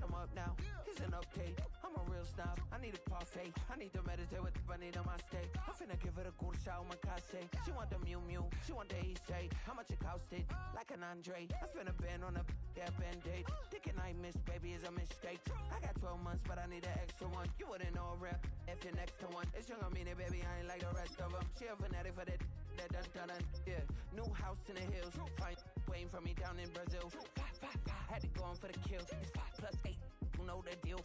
I'm up now, here's an update. I'm a real snob, I need a parfait. I need to meditate with the bunny on my state. I'm finna give her a good shot with my case. She want the Mew Mew, she want the Eastside. How much it costed? Like an Andre. I spent a band on a that band-aid. Thinking I miss, baby, is a mistake. I got 12 months, but I need an extra one. You wouldn't know a rap if you're next to one. It's young, I mean it, baby, I ain't like the rest of them. She a fanatic for that dun. Yeah, new house in the hills. Fine, waiting for me down in Brazil. 5, had to go on for the kill. It's 5 plus 8, you know the deal.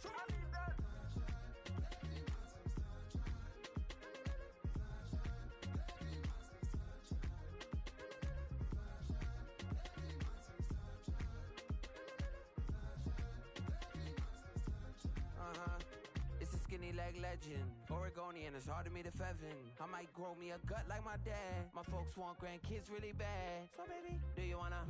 It's a skinny leg legend. Oregonian, it's hard to meet a Fevin. I might grow me a gut like my dad. My folks want grandkids really bad. So baby, do you wanna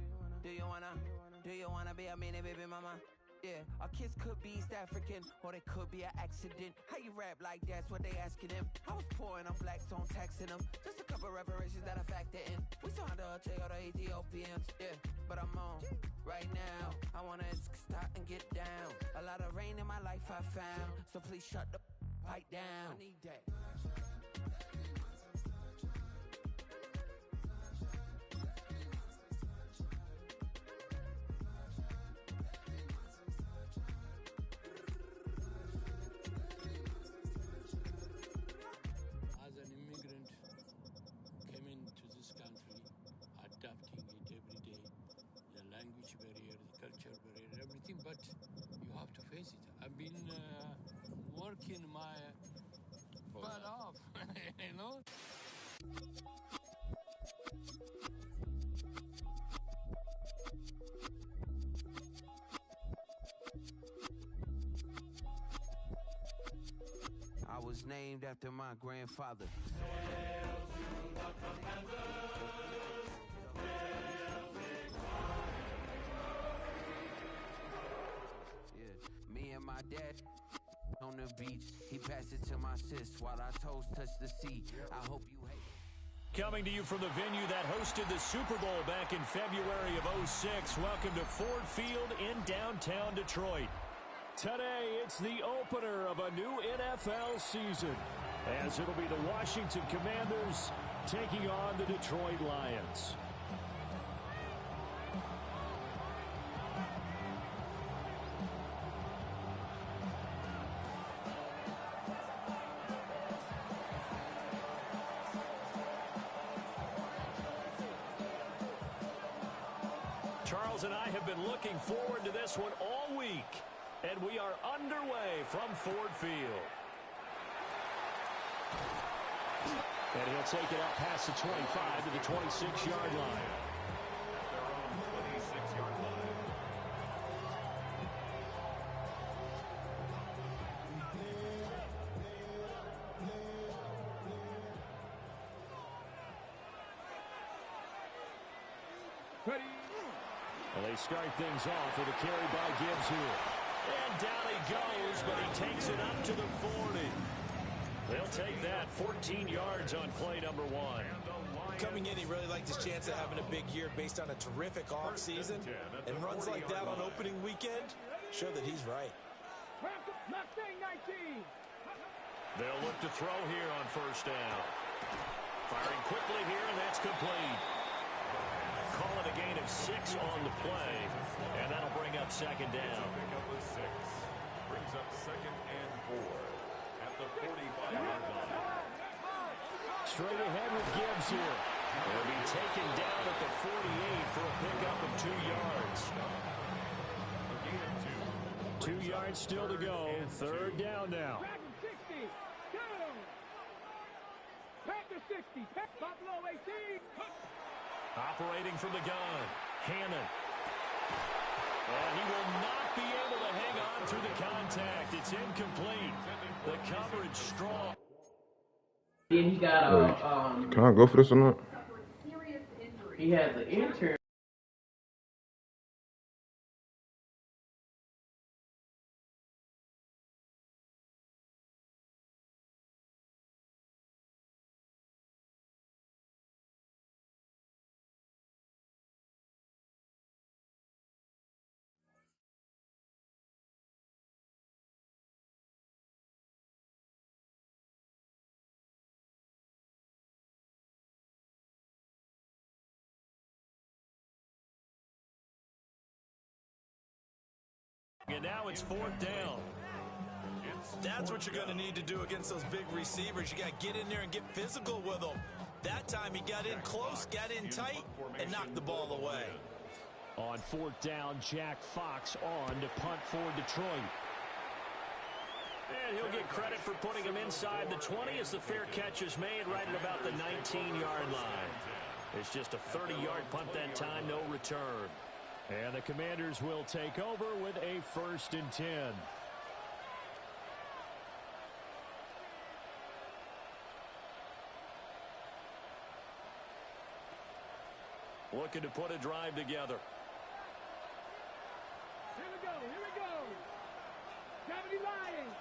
be a mini baby mama? Yeah, our kids could be East African, or they could be an accident. How you rap like that's what they asking him. I was poor and I'm black, so I'm taxing them. Just a couple reparations that I factor in. We saw the Toyota Ethiopians, yeah, but I'm on right now. I wanna stop and get down. A lot of rain in my life I found, so please shut the pipe down. I need that. As an immigrant, came into this country, adapting it every day, the language barrier, the culture barrier, everything, but you have to face it. I've been working my butt off, you know? I was named after my grandfather. Yeah, me and my dad on the beach. He passed it to my sis while our toes touched the sea. I hope you hate. Coming to you from the venue that hosted the Super Bowl back in February of '06. Welcome to Ford Field in downtown Detroit. Today, it's the opener of a new NFL season, as it'll be the Washington Commanders taking on the Detroit Lions. Charles and I have been looking forward to this one all week. And we are underway from Ford Field. And he'll take it up past the 25 to the 26-yard line. Their own 26-yard line. Well, they start things off with a carry by Gibbs here. And down he goes, but he takes it up to the 40. They'll take that. 14 yards on play number 1. Coming in, he really liked his chance of having a big year based on a terrific offseason. And runs like that on opening weekend show that he's right. They'll look to throw here on first down. Firing quickly here, and that's complete. Call it a gain of 6 on the play, and that'll bring up second down. Pickup of 6. Brings up 2nd and 4 at the 45-yard line. Straight ahead with Gibbs here. He'll be taken down at the 48 for a pickup of 2 yards. 2 yards still to go. Third down now. Operating from the gun. Hammond. And he will not be able to hang on through the contact. It's incomplete. The coverage strong. Then he got can I go for this or not? he has an intern. And now it's 4th down. That's what you're going to need to do against those big receivers. You got to get in there and get physical with them. That time he got in close, got in tight, and knocked the ball away. On 4th down, Jack Fox on to punt for Detroit. And he'll get credit for putting him inside the 20 as the fair catch is made right at about the 19-yard line. It's just a 30-yard punt that time, no return. And the Commanders will take over with a 1st and 10. Looking to put a drive together. Here we go. Gravity Lions.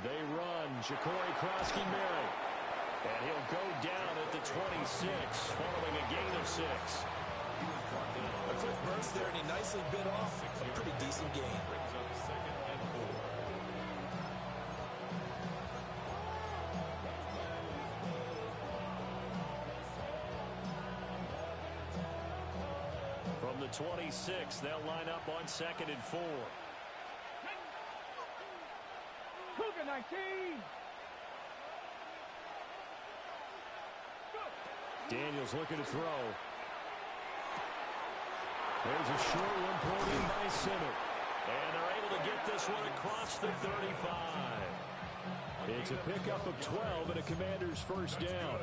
They run. Ja'Cory Krosky-Merritt. And he'll go down at the 26, following a gain of 6. A quick burst there, and he nicely bit off a pretty decent gain. Brings up 2nd and 4. From the 26, they'll line up on 2nd and 4. Cougar 19. Daniels looking to throw. There's a short one pulled in by Sinner. And they're able to get this one across the 35. It's a pickup of 12 and a Commander's first down.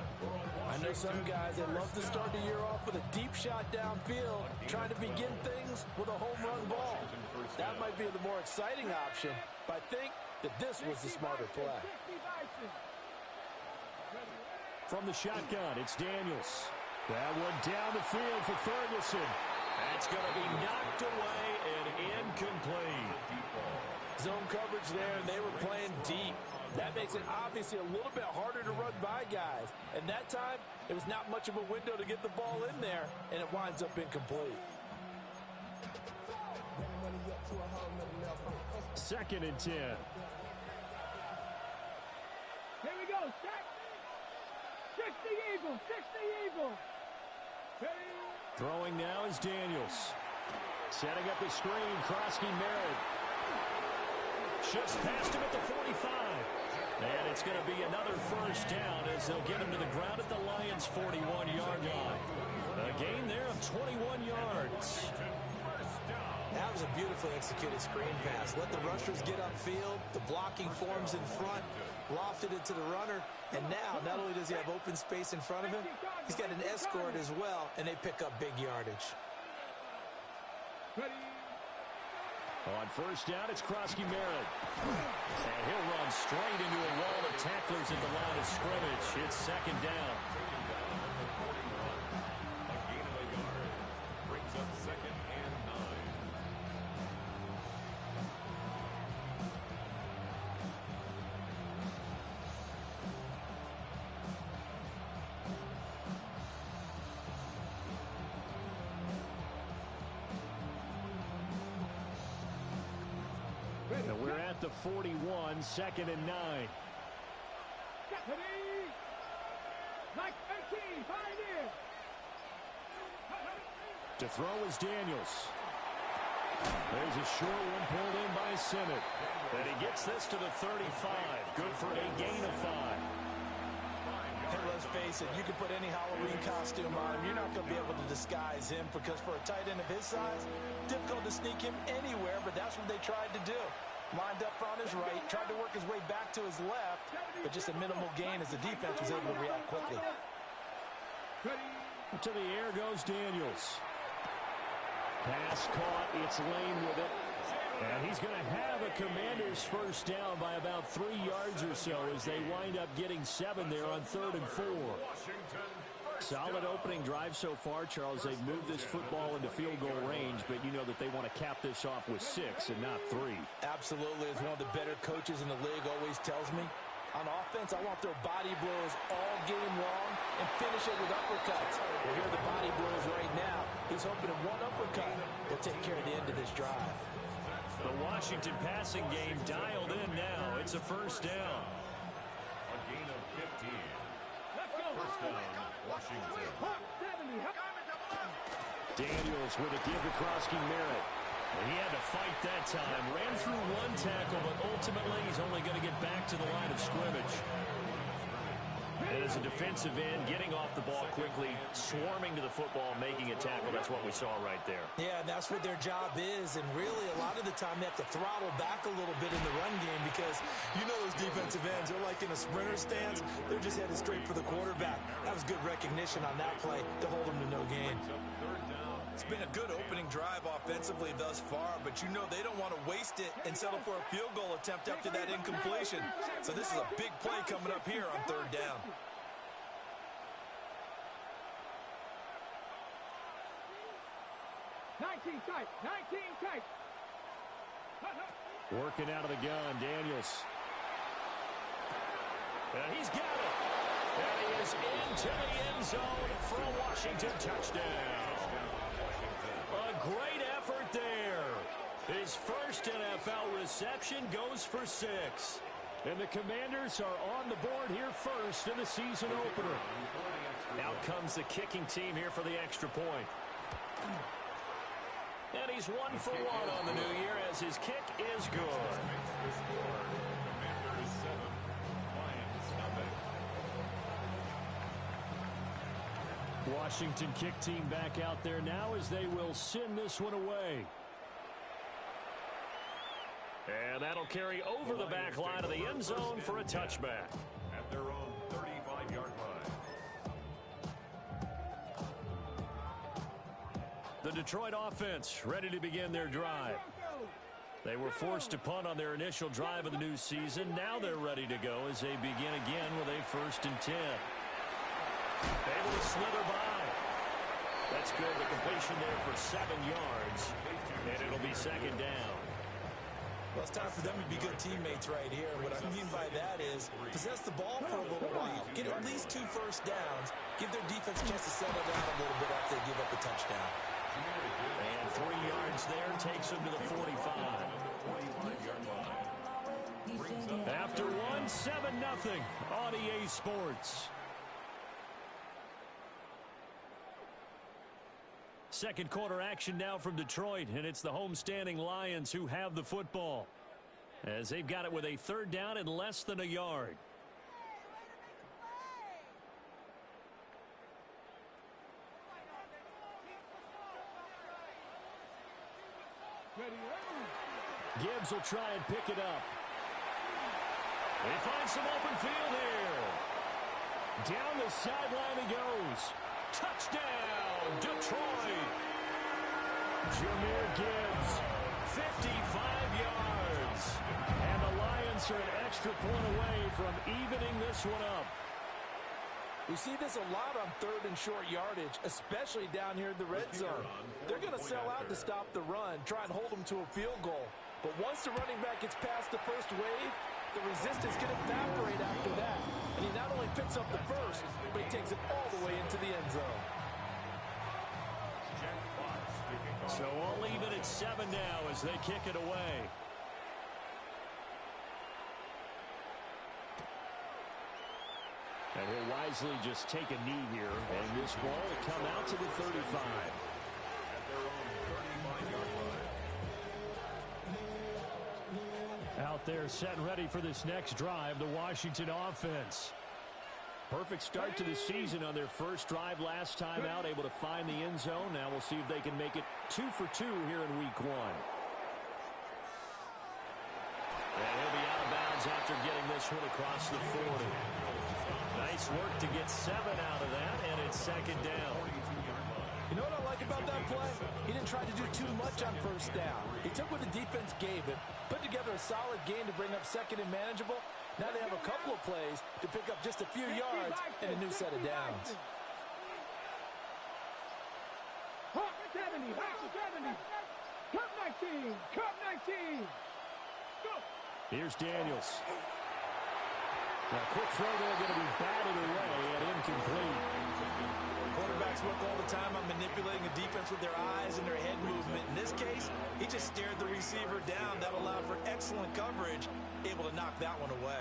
I know some guys that love to start the year off with a deep shot downfield, trying to begin things with a home run ball. That might be the more exciting option, but I think that this was the smarter play. From the shotgun, it's Daniels. That one down the field for Ferguson. That's going to be knocked away and incomplete. Zone coverage there, and they were playing deep. That makes it obviously a little bit harder to run by guys. And that time, it was not much of a window to get the ball in there, and it winds up incomplete. 2nd and 10. Here we go. Set. 60 Eagles. 60 Eagles. Throwing now is Daniels. Setting up the screen, Krosky-Merritt. Shifts past him at the 45. And it's going to be another first down as they'll get him to the ground at the Lions' 41-yard line. A gain there of 21 yards. That was a beautifully executed screen pass. Let the rushers get upfield. The blocking forms in front. Lofted it to the runner. And now, not only does he have open space in front of him, he's got an escort as well, and they pick up big yardage. On first down, it's Krosky-Merritt. And he'll run straight into a wall of tacklers at the line of scrimmage. It's 2nd down. A gain of a yard. Brings up 2nd and 9. at the 41, 2nd and 9. Stephanie! Like 18, pioneer! To throw is Daniels. There's a short one pulled in by Sinnott. And he gets this to the 35. Good for a gain of 5. And let's face it, you can put any Halloween costume on him. You're not going to be able to disguise him because for a tight end of his size, difficult to sneak him anywhere, but that's what they tried to do. Lined up on his right, tried to work his way back to his left, but just a minimal gain as the defense was able to react quickly. To the air goes Daniels. Pass caught. It's Lane with it. And he's going to have a Commanders first down by about 3 yards or so as they wind up getting 7 there on 3rd and 4. Solid opening drive so far, Charles. They've moved this football into field goal range, but you know that they want to cap this off with 6 and not 3. Absolutely. As one of the better coaches in the league always tells me, on offense, I want their body blows all game long and finish it with uppercuts. Well, here are the body blows right now. He's hoping in one uppercut will take care of the end of this drive. The Washington passing game dialed in now. It's a first down. A gain of 15. First down, Washington. Daniels with a give to Krosky Merritt. And he had to fight that time. Ran through one tackle, but ultimately he's only going to get back to the line of scrimmage. And as a defensive end, getting off the ball quickly, swarming to the football, making a tackle, that's what we saw right there. Yeah, and that's what their job is. And really, a lot of the time, they have to throttle back a little bit in the run game because you know those defensive ends, they're like in a sprinter stance. They're just headed straight for the quarterback. That was good recognition on that play to hold them to no gain. It's been a good opening drive offensively thus far, but you know they don't want to waste it and settle for a field goal attempt after that incompletion. So this is a big play coming up here on 3rd down. Tight. 19 tight. Working out of the gun, Daniels. And he's got it. And he is into the end zone for a Washington touchdown. A great effort there. His first NFL reception goes for 6. And the Commanders are on the board here first in the season opener. Out comes the kicking team here for the extra point. And he's 1 for 1 on the new year as his kick is good. Washington kick team back out there now as they will send this one away. And that'll carry over the back line of the end zone for a touchback. At their own 35-yard line. The Detroit offense ready to begin their drive. They were forced to punt on their initial drive of the new season. Now they're ready to go as they begin again with a 1st and 10. Able to slither by. That's good. The completion there for 7 yards. And it'll be 2nd down. Well, it's time for them to be good teammates right here. What I mean by that is possess the ball for a little while. Get at least 2 first downs. Give their defense a chance to settle down a little bit after they give up a touchdown. And 3 yards there takes him to the 45. After one, 7-0 on EA Sports. Second quarter action now from Detroit, and it's the homestanding Lions who have the football as they've got it with a 3rd down and less than a yard. Gibbs will try and pick it up. They find some open field here. Down the sideline he goes. Touchdown, Detroit. Jahmyr Gibbs, 55 yards. And the Lions are an extra point away from evening this one up. We see this a lot on 3rd and short yardage, especially down here in the red zone. They're going to sell out to stop the run, try and hold them to a field goal. But once the running back gets past the first wave, the resistance can evaporate after that. And he not only picks up the first, but he takes it all the way into the end zone. So we'll leave it at 7 now as they kick it away. And he'll wisely just take a knee here. And this ball will come out to the 35. At their own 35-yard line. Out there set and ready for this next drive, the Washington offense. Perfect start to the season on their first drive last time out, able to find the end zone. Now we'll see if they can make it 2 for 2 here in week 1. And he'll be out of bounds after getting this one across the 40. Nice work to get 7 out of that, and it's second down. You know what I like about that play? He didn't try to do too much on first down. He took what the defense gave him, put together a solid game to bring up second and manageable. Now they have a couple of plays to pick up just a few yards and a new set of downs. Hawk 70, Hawk 70. Cup 19, Cup 19. Go. Here's Daniels. Now, quick throw there, going to be batted away and incomplete. Quarterbacks work all the time on manipulating a defense with their eyes and their head movement. In this case, he just stared the receiver down. That allowed for excellent coverage, able to knock that one away.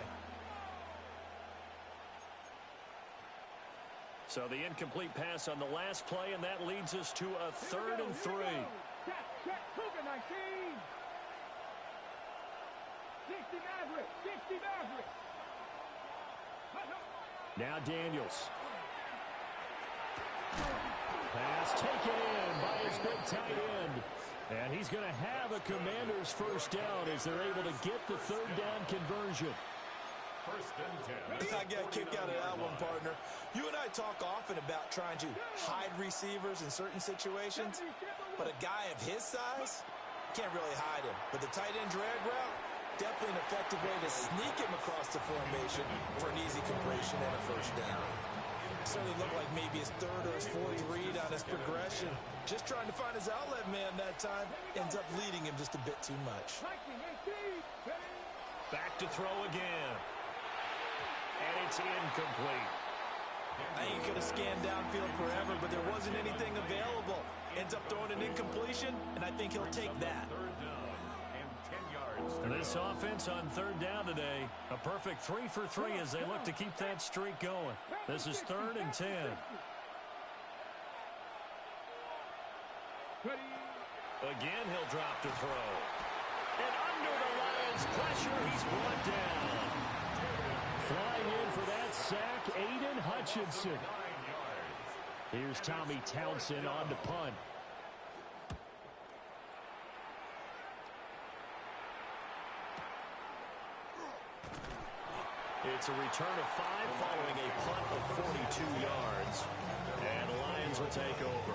So the incomplete pass on the last play, and that leads us to a 3rd and 3. Check, Cougar 19. 60 Maverick, 60 Maverick. Now Daniels. Pass taken in by his big tight end. And he's going to have a Commander's first down as they're able to get the 3rd down conversion. First and 10. I got a kick out of that one, partner. You and I talk often about trying to hide receivers in certain situations, but a guy of his size can't really hide him. But the tight end drag route, definitely an effective way to sneak him across the formation for an easy completion and a first down. Certainly looked like maybe his 3rd or his 4th read on his progression. Just trying to find his outlet man that time. Ends up leading him just a bit too much. Back to throw again. And it's incomplete. I think he could have scanned downfield forever, but there wasn't anything available. Ends up throwing an incompletion, and I think he'll take that. 3rd down and 10 yards. And this offense on 3rd down today, a perfect 3 for 3 as they look to keep that streak going. This is 3rd and 10. Again, he'll drop to throw. And under the Lions' pressure, he's brought down. Flying in for that sack, Aiden Hutchinson. Here's Tommy Townsend on to punt. It's a return of 5 following a punt of 42 yards. And the Lions will take over.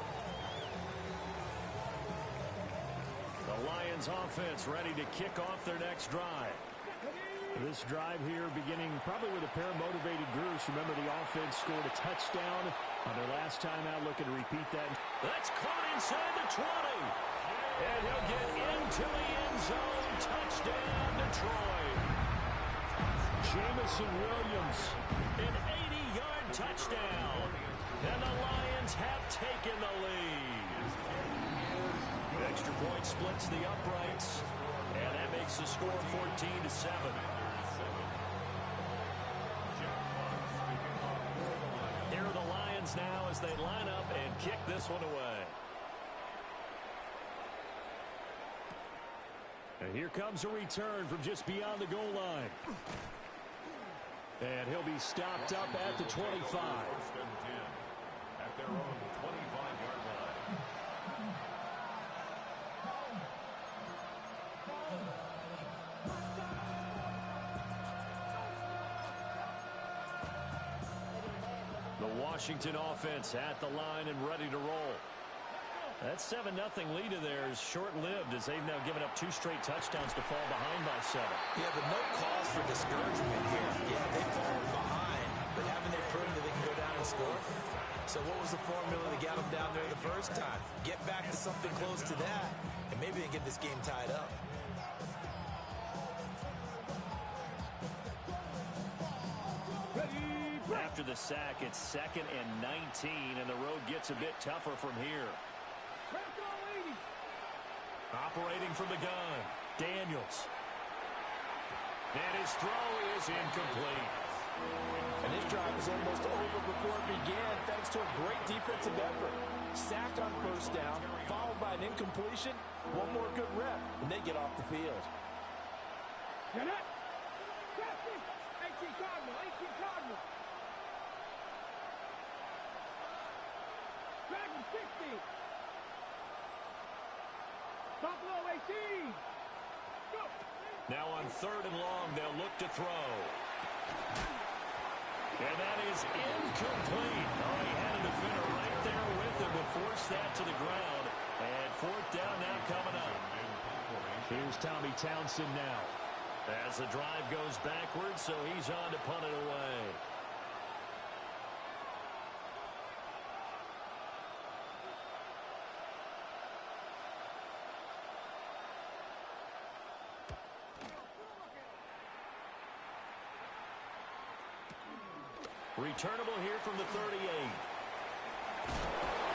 The Lions offense ready to kick off their next drive. This drive here beginning probably with a pair of motivated groups. Remember, the offense scored a touchdown on their last time out. Looking to repeat that. That's caught inside the 20. And he'll get into the end zone. Touchdown, Detroit. Jamison Williams, an 80-yard touchdown. And the Lions have taken the lead. Extra point splits the uprights. And that makes the score 14-7. Here are the Lions now as they line up and kick this one away. And here comes a return from just beyond the goal line. And he'll be stopped up at the 25. First and 10 at their own 25-yard line. The Washington offense at the line and ready to roll. That 7-0 lead of theirs short-lived as they've now given up 2 straight touchdowns to fall behind by 7. Yeah, but no cause for discouragement here. Yeah, they've fallen behind, but haven't they proven that they can go down and score? So what was the formula that got them down there the first time? Get back to something close to that, and maybe they get this game tied up. After the sack, it's 2nd and 19, and the road gets a bit tougher from here. Operating from the gun, Daniels. And his throw is incomplete. And this drive is almost over before it began, thanks to a great defensive effort. Sacked on first down, followed by an incompletion. One more good rep, and they get off the field. Get it. 18 Cardinal, 18 Cardinal. Dragon 60. Buffalo 18. Go. Now on 3rd and long, they'll look to throw. And that is incomplete. Oh, he had a defender right there with him to force that to the ground. And 4th down now coming up. Here's Tommy Townsend now. As the drive goes backwards, so he's on to punt it away. Returnable here from the 38.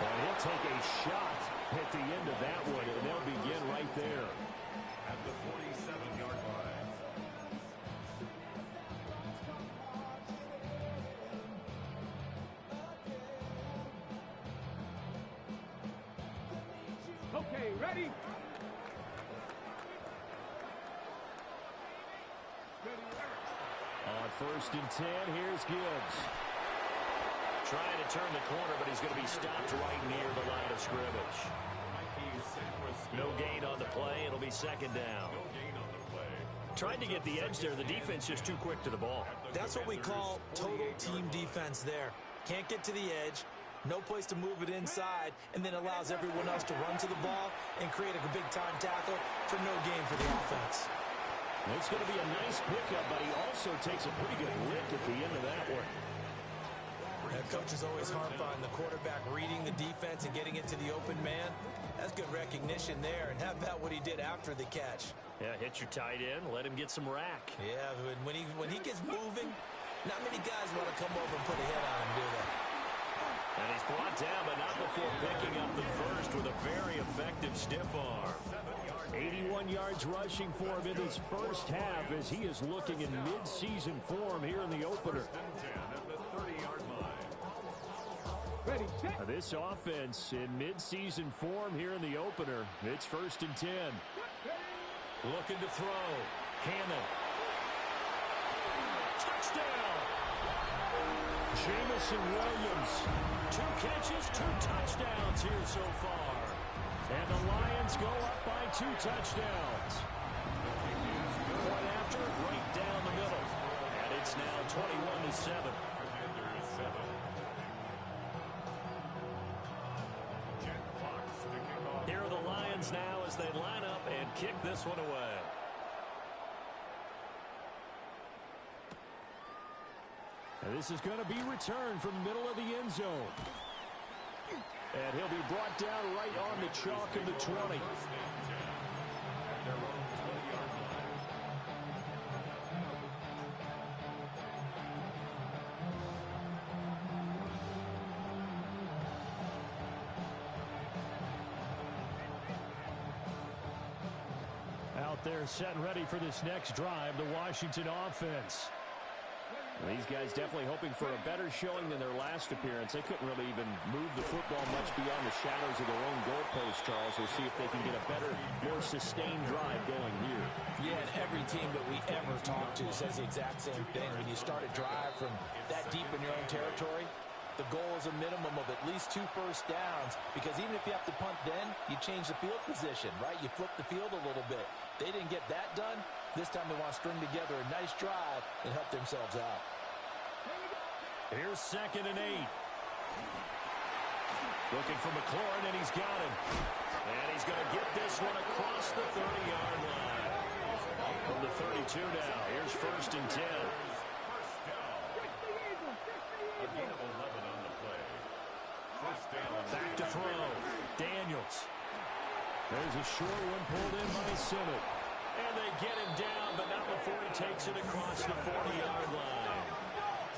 And he'll take a shot at the end of that one, and they'll begin right there. At the 47-yard line. Okay, ready? On 1st and 10, here's Gibbs. Trying to turn the corner, but he's going to be stopped right near the line of scrimmage. No gain on the play. It'll be 2nd down. Trying to get the edge there. The defense just too quick to the ball. That's what we call total team defense there. Can't get to the edge, no place to move it inside, and then allows everyone else to run to the ball and create a big-time tackle for no gain for the offense. It's going to be a nice pickup, but he also takes a pretty good lick at the end of that one. Coaches always harp on the quarterback reading the defense and getting into the open man. That's good recognition there, and how about what he did after the catch? Yeah, hit your tight end, let him get some rack. Yeah, when he gets moving, not many guys want to come over and put a hit on him, do they? And he's brought down, but not before picking up the first with a very effective stiff arm. 81 yards rushing for him in his first half as he is looking in mid-season form here in the opener. Ready, set. This offense in mid-season form here in the opener. It's 1st and 10. Looking to throw. Hammond. Touchdown! Jamison Williams. 2 catches, 2 touchdowns here so far. And the Lions go up by 2 touchdowns. Point after, right down the middle. And it's now 21-7. Here are the Lions now as they line up and kick this one away. And this is going to be returned from the middle of the end zone. And he'll be brought down right on the chalk of the 20. Out there set and ready for this next drive, the Washington offense. These guys definitely hoping for a better showing than their last appearance. They couldn't really even move the football much beyond the shadows of their own goalpost, Charles. We'll see if they can get a better, more sustained drive going here. Yeah, and every team that we ever talk to says the exact same thing. When you start a drive from that deep in your own territory, the goal is a minimum of at least 2 first downs, because even if you have to punt then, you change the field position, right? You flip the field a little bit. They didn't get that done. This time they want to string together a nice drive and help themselves out. Here's 2nd and 8. Looking for McLaurin, and he's got him. And he's going to get this one across the 30-yard line. From the 32 now, here's 1st and 10. A gain of 11 on the play. 1st down. Back to throw. Daniels. There's a short one pulled in by Simmons. And they get him down, but not before he takes it across the 40-yard line.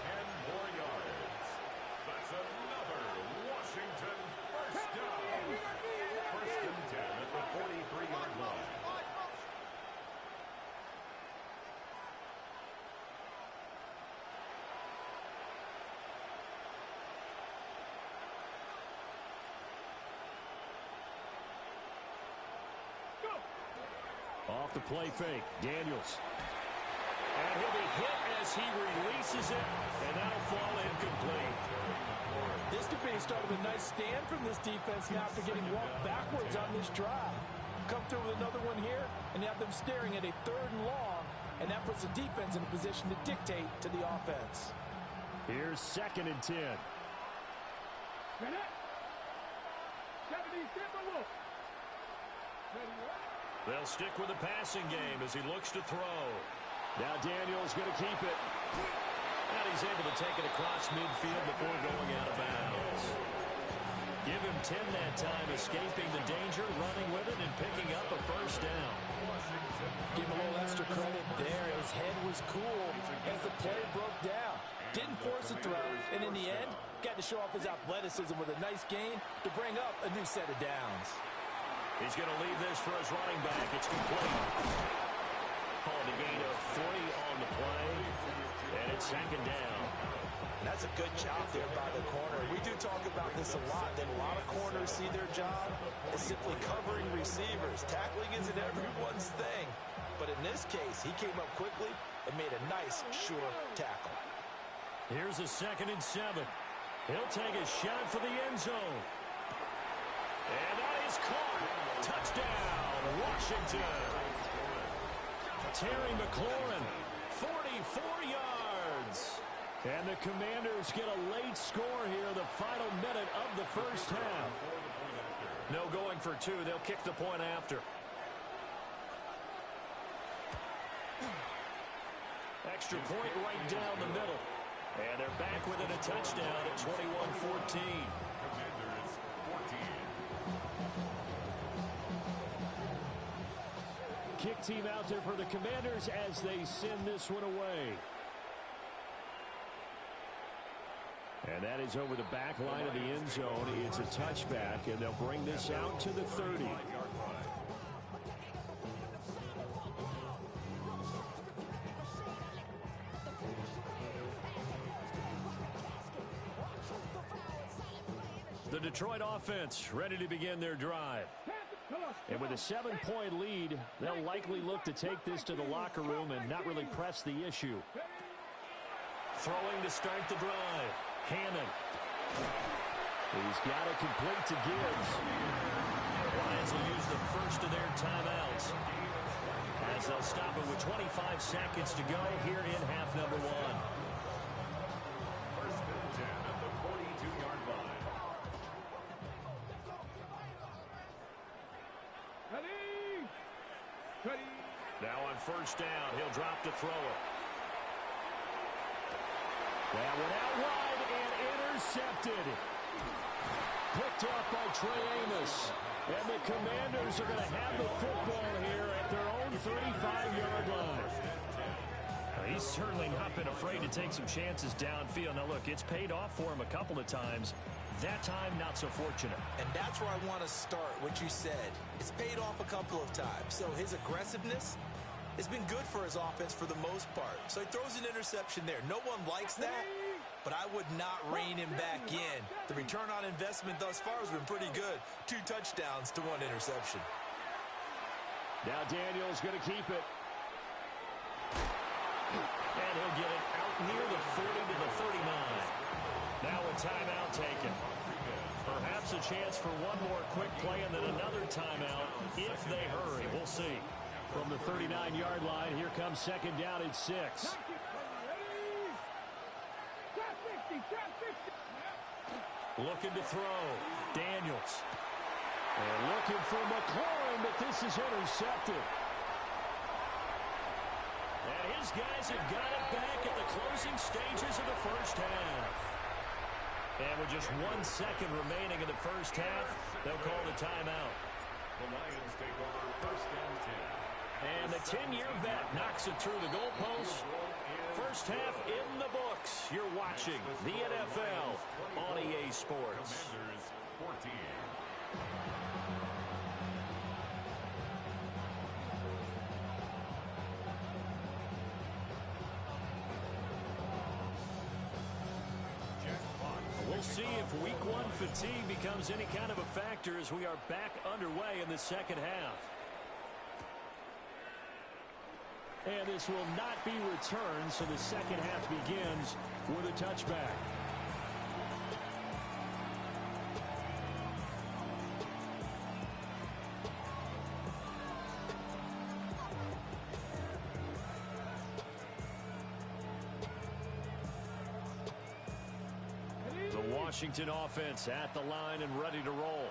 10 more yards. That's another Washington first down. 1st and 10 at the 43-yard line. Off the play fake, Daniels. And he'll be hit as he releases it, and that'll fall incomplete. This could be the start of a nice stand from this defense now after getting walked backwards on this drive. Come through with another one here, and you have them staring at a 3rd and long, and that puts the defense in a position to dictate to the offense. Here's 2nd and 10. They'll stick with the passing game as he looks to throw. Now Daniels going to keep it. And he's able to take it across midfield before going out of bounds. Give him 10 that time, escaping the danger, running with it, and picking up a 1st down. Give him a little extra credit there. His head was cool as the play broke down. Didn't force a throw, and in the end, got to show off his athleticism with a nice gain to bring up a new set of downs. He's going to leave this for his running back. It's complete. Called a gain of 3 on the play, and it's 2nd down. That's a good job there by the corner. We do talk about this a lot, that a lot of corners see their job as simply covering receivers. Tackling isn't everyone's thing. But in this case, he came up quickly and made a nice, sure tackle. Here's a 2nd and 7. He'll take a shot for the end zone. And that is caught. Touchdown, Washington. Terry McLaurin, 44 yards. And the Commanders get a late score here, the final minute of the 1st half. No going for 2. They'll kick the point after. Extra point right down the middle. And they're back within a touchdown at 21-14. Kick team out there for the Commanders as they send this one away. And that is over the back line of the end zone. It's a touchback, and they'll bring this out to the 30. The Detroit offense ready to begin their drive. And with a 7-point lead, they'll likely look to take this to the locker room and not really press the issue. Throwing to start the drive. Hammond. He's got it complete to Gibbs. Lions will use the first of their timeouts as they'll stop it with 25 seconds to go here in half number 1. 1st and 10 at the 42-yard line. Ready. Now on 1st down, he'll drop to throw it. That one out wide and intercepted. Picked up by Trey Amos. And the Commanders are going to have the football here at their own 35-yard line. He's certainly not been afraid to take some chances downfield. Now, look, it's paid off for him a couple of times. That time, not so fortunate. And that's where I want to start, what you said. It's paid off a couple of times. So his aggressiveness has been good for his offense for the most part. So he throws an interception there. No one likes that, but I would not rein him back in. The return on investment thus far has been pretty good. 2 touchdowns to 1 interception. Now Daniels going to keep it. And he'll get it out near the 40 to the 39. Now a timeout taken. Perhaps a chance for one more quick play and then another timeout if they hurry. We'll see. From the 39-yard line, here comes 2nd down at 6. Looking to throw. Daniels. And looking for McLaurin, but this is intercepted. And his guys have got it back at the closing stages of the 1st half. And with just 1 second remaining in the 1st half, they'll call the timeout. The Lions take over 1st and 10. And the 10-year vet knocks it through the goalpost. 1st half in the books. You're watching the NFL on EA Sports. Commanders 14. We'll see if Week 1 fatigue becomes any kind of a factor as we are back underway in the 2nd half. And this will not be returned, so the second half begins with a touchback. The Washington offense at the line and ready to roll.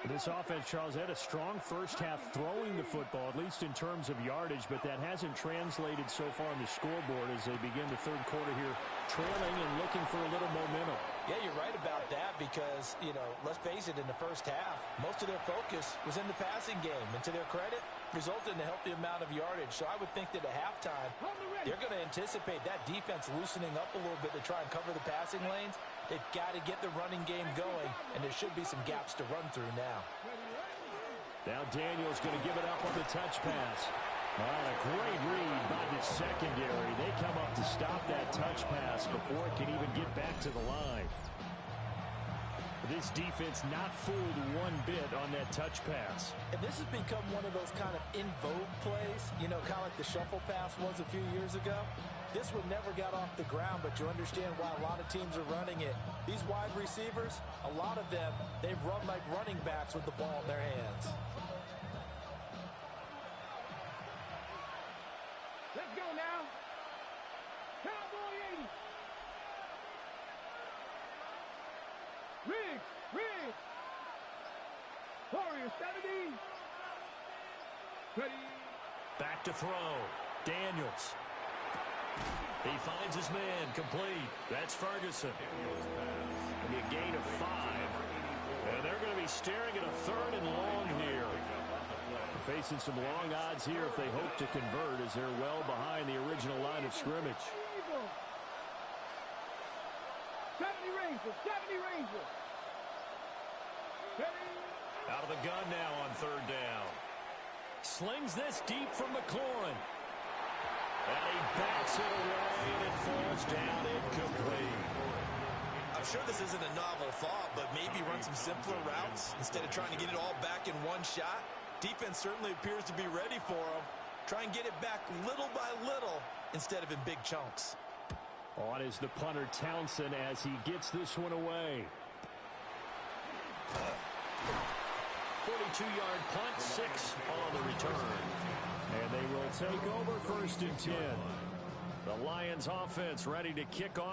This offense, Charles, had a strong first half throwing the football, at least in terms of yardage, but that hasn't translated so far on the scoreboard as they begin the third quarter here, trailing and looking for a little momentum. Yeah, you're right about that because, let's face it, in the first half, most of their focus was in the passing game. And to their credit, resulted in a healthy amount of yardage. So I would think that at halftime, they're going to anticipate that defense loosening up a little bit to try and cover the passing lanes. They've got to get the running game going, and there should be some gaps to run through now. Now Daniels going to give it up on the touch pass. All right, a great read by the secondary. They come up to stop that touch pass before it can even get back to the line. This defense not fooled one bit on that touch pass. And this has become one of those kind of in vogue plays, kind of like the shuffle pass was a few years ago. This one never got off the ground, but you understand why a lot of teams are running it. These wide receivers, a lot of them, they've run like running backs with the ball in their hands. Let's go now. Cowboy 80. Riggs. Warrior 70. Ready. Back to throw. Daniels. He finds his man, complete. That's Ferguson. And a gain of 5. And they're going to be staring at a third and long here. Facing some long odds here if they hope to convert as they're well behind the original line of scrimmage. 70 Rangers. Out of the gun now on third down. Slings this deep from McLaurin. And he backs it away, and it falls down incomplete. I'm sure this isn't a novel thought, but maybe run some simpler routes instead of trying to get it all back in one shot. Defense certainly appears to be ready for him. Try and get it back little by little instead of in big chunks. On is the punter Townsend as he gets this one away. 42-yard punt, 6 on the return. And they will take over 1st and 10. The Lions offense ready to kick off